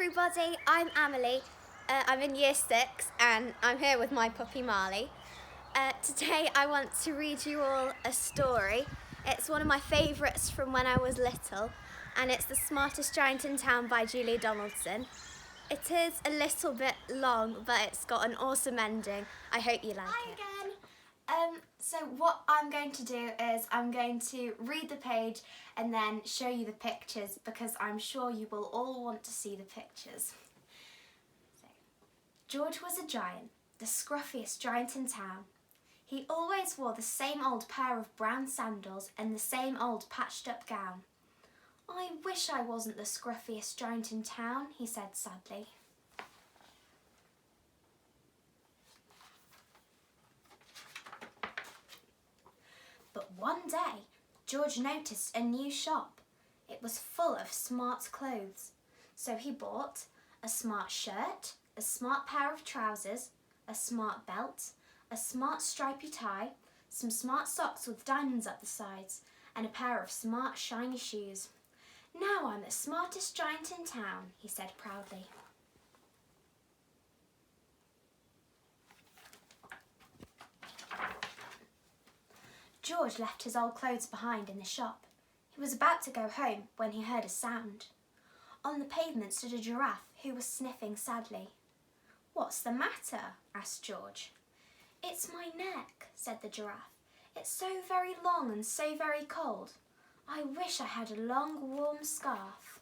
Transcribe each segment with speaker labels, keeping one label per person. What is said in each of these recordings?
Speaker 1: everybody, I'm Amelie. I'm in year 6 and I'm here with my puppy Marley. Today I want to read you all a story. It's one of my favourites from when I was little and it's The Smartest Giant in Town by Julia Donaldson. It is a little bit long but it's got an awesome ending. I hope you like it.
Speaker 2: Hi again. So what I'm going to do is I'm going to read the page and then show you the pictures because I'm sure you will all want to see the pictures. So, George was a giant, the scruffiest giant in town. He always wore the same old pair of brown sandals and the same old patched up gown. I wish I wasn't the scruffiest giant in town, he said sadly. But one day, George noticed a new shop. It was full of smart clothes. So he bought a smart shirt, a smart pair of trousers, a smart belt, a smart stripy tie, some smart socks with diamonds up the sides, and a pair of smart shiny shoes. Now I'm the smartest giant in town, he said proudly. George left his old clothes behind in the shop. He was about to go home when he heard a sound. On the pavement stood a giraffe who was sniffing sadly. "What's the matter?" asked George. "It's my neck," said the giraffe. "It's so very long and so very cold. I wish I had a long warm scarf."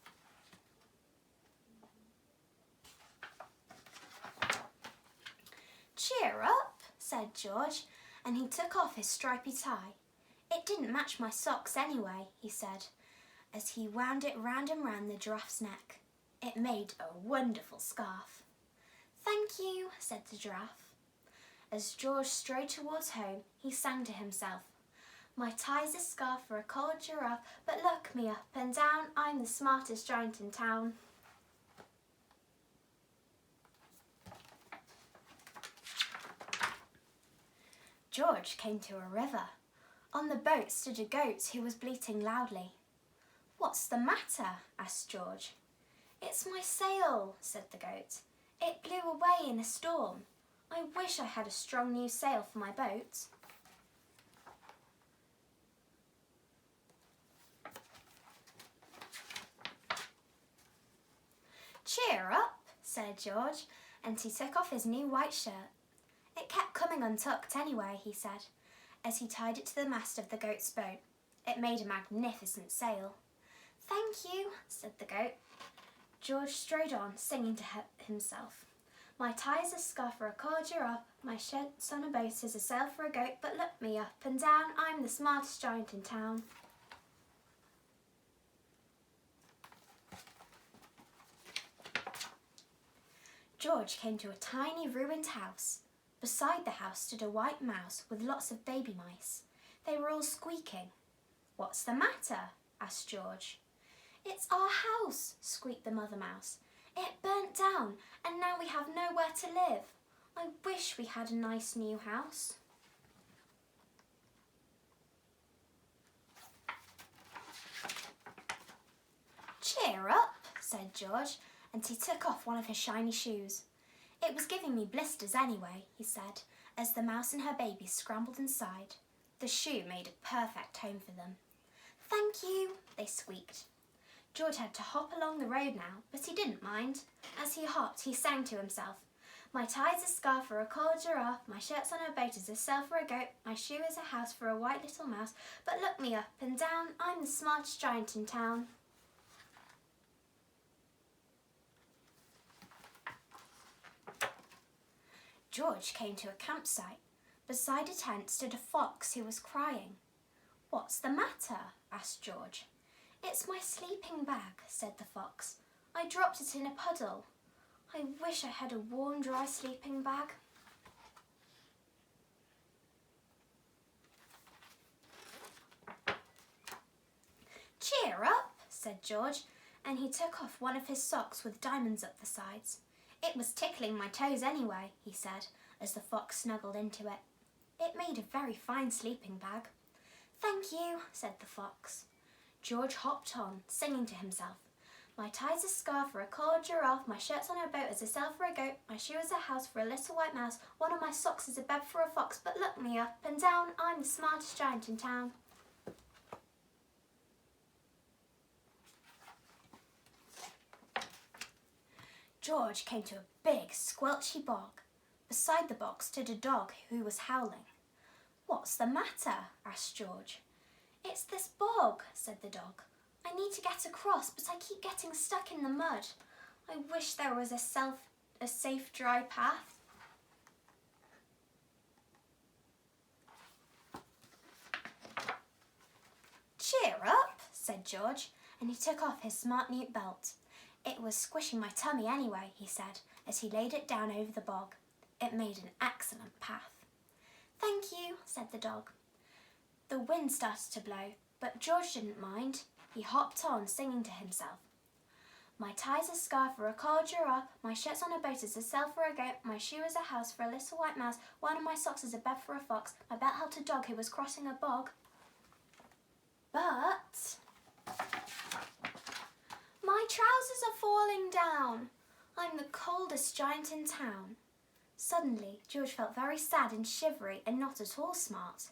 Speaker 2: "Cheer up," said George, and he took off his stripy tie. "It didn't match my socks anyway," he said, as he wound it round and round the giraffe's neck. It made a wonderful scarf. "Thank you," said the giraffe. As George strode towards home, he sang to himself, "My tie's a scarf for a cold giraffe, but look me up and down, I'm the smartest giant in town." George came to a river. On the boat stood a goat who was bleating loudly. "What's the matter?" asked George. "It's my sail," said the goat. "It blew away in a storm. I wish I had a strong new sail for my boat." "Cheer up," said George, and he took off his new white shirt. "It kept coming untucked anyway," he said, as he tied it to the mast of the goat's boat. It made a magnificent sail. "Thank you," said the goat. George strode on, singing to himself. "My tie's a scarf for a cold giraffe, my shirt's on a boat is a sail for a goat, but look me up and down, I'm the smartest giant in town." George came to a tiny ruined house. Beside the house stood a white mouse with lots of baby mice. They were all squeaking. "What's the matter?" asked George. "It's our house," squeaked the mother mouse. "It burnt down and now we have nowhere to live. I wish we had a nice new house." "Cheer up," said George, and he took off one of his shiny shoes. "It was giving me blisters anyway," he said, as the mouse and her baby scrambled inside. The shoe made a perfect home for them. "Thank you," they squeaked. George had to hop along the road now, but he didn't mind. As he hopped, he sang to himself, "My tie's a scarf for a cold giraffe, my shirt's on a boat is a sail for a goat, my shoe is a house for a white little mouse, but look me up and down, I'm the smartest giant in town." George came to a campsite. Beside a tent stood a fox who was crying. "What's the matter?" asked George. "It's my sleeping bag," said the fox. "I dropped it in a puddle. I wish I had a warm, dry sleeping bag." "Cheer up," said George, and he took off one of his socks with diamonds up the sides. "It was tickling my toes anyway," he said, as the fox snuggled into it. It made a very fine sleeping bag. "Thank you," said the fox. George hopped on, singing to himself, My tie's a scarf for a cold giraffe, my shirt's on a boat as a sail for a goat, my shoe is a house for a little white mouse, one of my socks is a bed for a fox, but look me up and down, I'm the smartest giant in town. George came to a big, squelchy bog. Beside the bog stood a dog who was howling. "What's the matter?" asked George. "It's this bog," said the dog. "I need to get across, but I keep getting stuck in the mud. I wish there was a safe, dry path." "Cheer up," said George, and he took off his smart new belt. "It was squishing my tummy anyway," he said, as he laid it down over the bog. It made an excellent path. "Thank you," said the dog. The wind started to blow, but George didn't mind. He hopped on, singing to himself. "My tie's a scarf for a cold giraffe, my shirt's on a boat as a sail for a goat, my shoe is a house for a little white mouse, one of my socks is a bed for a fox, my belt helped a dog who was crossing a bog. But my trousers are falling down. I'm the coldest giant in town." Suddenly, George felt very sad and shivery and not at all smart.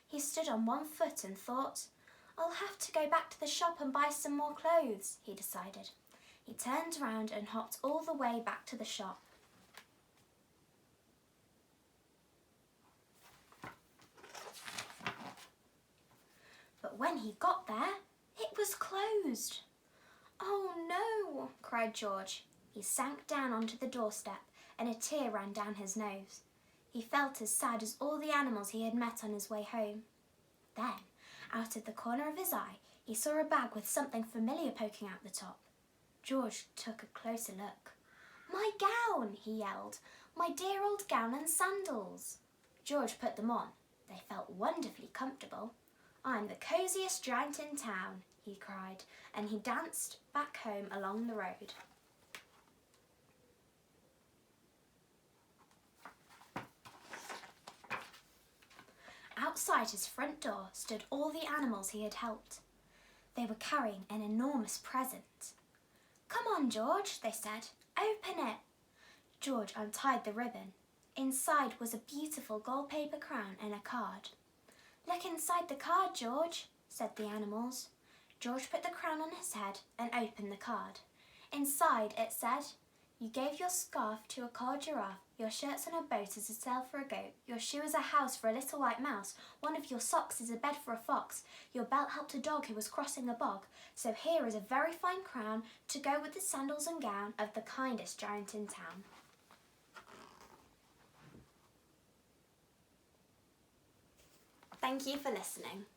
Speaker 2: He stood on one foot and thought, "I'll have to go back to the shop and buy some more clothes," he decided. He turned round and hopped all the way back to the shop. But when he got there, it was closed. "Oh no," cried George. He sank down onto the doorstep and a tear ran down his nose. He felt as sad as all the animals he had met on his way home. Then, out of the corner of his eye, he saw a bag with something familiar poking out the top. George took a closer look. "My gown!" he yelled. "My dear old gown and sandals!" George put them on. They felt wonderfully comfortable. "I'm the cosiest giant in town," he cried, and he danced back home along the road. Outside his front door stood all the animals he had helped. They were carrying an enormous present. "Come on, George," they said. "Open it." George untied the ribbon. Inside was a beautiful gold paper crown and a card. "Look inside the card, George," said the animals. George put the crown on his head and opened the card. Inside it said, "You gave your scarf to a cold giraffe, your shirt's on a boat as a sail for a goat, your shoe is a house for a little white mouse, one of your socks is a bed for a fox, your belt helped a dog who was crossing a bog, so here is a very fine crown to go with the sandals and gown of the kindest giant in town." Thank you for listening.